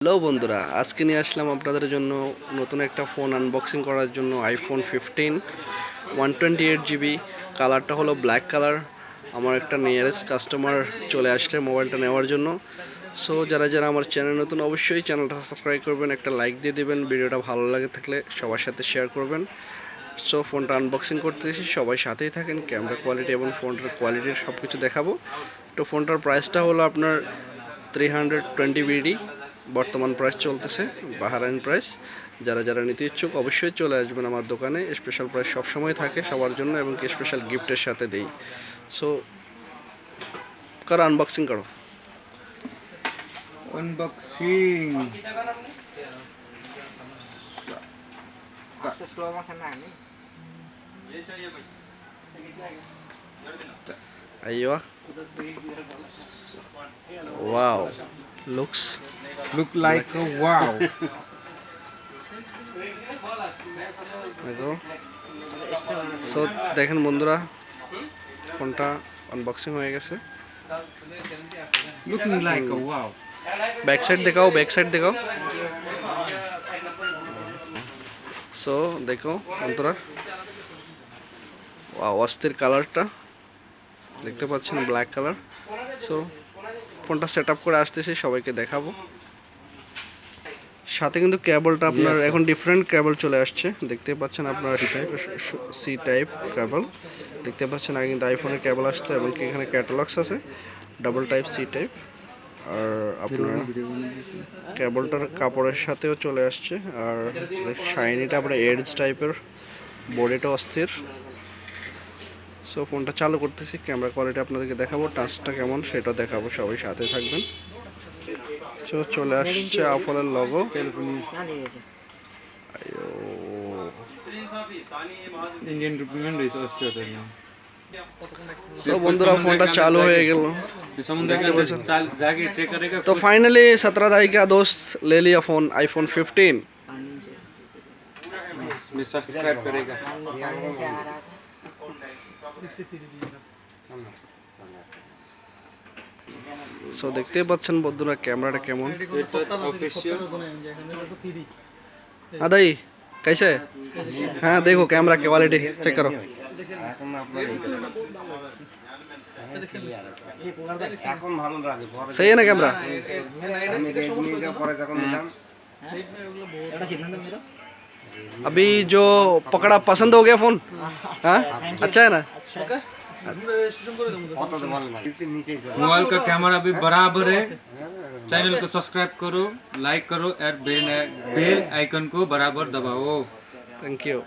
Hello বন্ধুরা, আজকে নিয়ে আসলাম আপনাদের জন্য নতুন একটা ফোন আনবক্সিং করার জন্য আইফোন 15 128GB। কালারটা হলো ব্ল্যাক কালার। আমার একটা নিয়ারেস্ট কাস্টমার চলে আসছে মোবাইলটা নেওয়ার জন্য। সো যারা যারা আমার চ্যানেল নতুন অবশ্যই চ্যানেলটা সাবস্ক্রাইব করবেন, একটা লাইক দিয়ে দেবেন, ভিডিওটা ভালো লাগে থাকলে সবার সাথে শেয়ার করবেন। সো ফোনটা আনবক্সিং করতেছি, সবাই সাথেই থাকেন। ক্যামেরা কোয়ালিটি এবং ফোনটার কোয়ালিটির সব কিছু দেখাবো। তো ফোনটার প্রাইসটা হলো আপনার 320 BD। বর্তমান প্রাইস চলতেছে বাহারাইন প্রাইস। যারা যারা নিতে ইচ্ছুক অবশ্যই চলে আসবেন আমার দোকানে। স্পেশাল প্রাইস সবসময় থাকে সবার জন্য এবং কি স্পেশাল গিফটের সাথে দেই। সো করো আনবক্সিং করো। Unboxing. আইয়া wow, Look like a wow. দেখো। সো দেখেন বন্ধুরা, ফোনটা আনবক্সিং হয়ে গেছে। Looking like a wow. Back side দেখাও, ব্যাক সাইড দেখাও। সো দেখো বন্ধুরা, অস্থির কালারটা দেখতে পাচ্ছেন, ব্ল্যাক কালার। সো ফোনটা সেট আপ করে আসতেছি, সবাইকে দেখাবো। সাথে কিন্তু কেবলটা আপনার এখন ডিফারেন্ট কেবল চলে আসছে, দেখতে পাচ্ছেন আপনার সি টাইপ কেবল দেখতে পাচ্ছেন। আগে কিন্তু আইফোনের কেবল আসতো এবং কি এখানে ক্যাটালগস আছে ডাবল টাইপ সি টাইপ। আর আপনার কেবলটার কাপড়ের সাথেও চলে আসছে। আর শাইনিটা আপনার এডজ টাইপের, বডিটা অস্থির। সো ফোনটা চালু করতেছি, ক্যামেরা কোয়ালিটি আপনাদেরকে দেখাবো, টাচটা কেমন সেটা দেখাবো, সবাই সাথে থাকবেন। সো চলে আসছে আপলের লগো। Indian rupee में resource होता है। সো বন্ধুরা ফোনটা चालू হয়ে গেল। समुद्र के अंदर जाके चेक करेगा। तो फाइनली 17 तारीख का दोस्त ले लिया फोन आईफोन 15। सब्सक्राइब करेगा। সো দেখতেই পাচ্ছেন বন্ধুরা ক্যামেরাটা কেমন। हाँ दाई कैसे? हाँ देखो कैमरा की क्वालिटी चेक करो। सही है ना कैमरा? अभी जो पकड़ा पसंद हो गया फोन? हाँ अच्छा है ना? मोबाइल का कैमरा भी बराबर है। चैनल को सब्सक्राइब करो, लाइक करो और बेल आइकन को बराबर दबाओ। Thank you.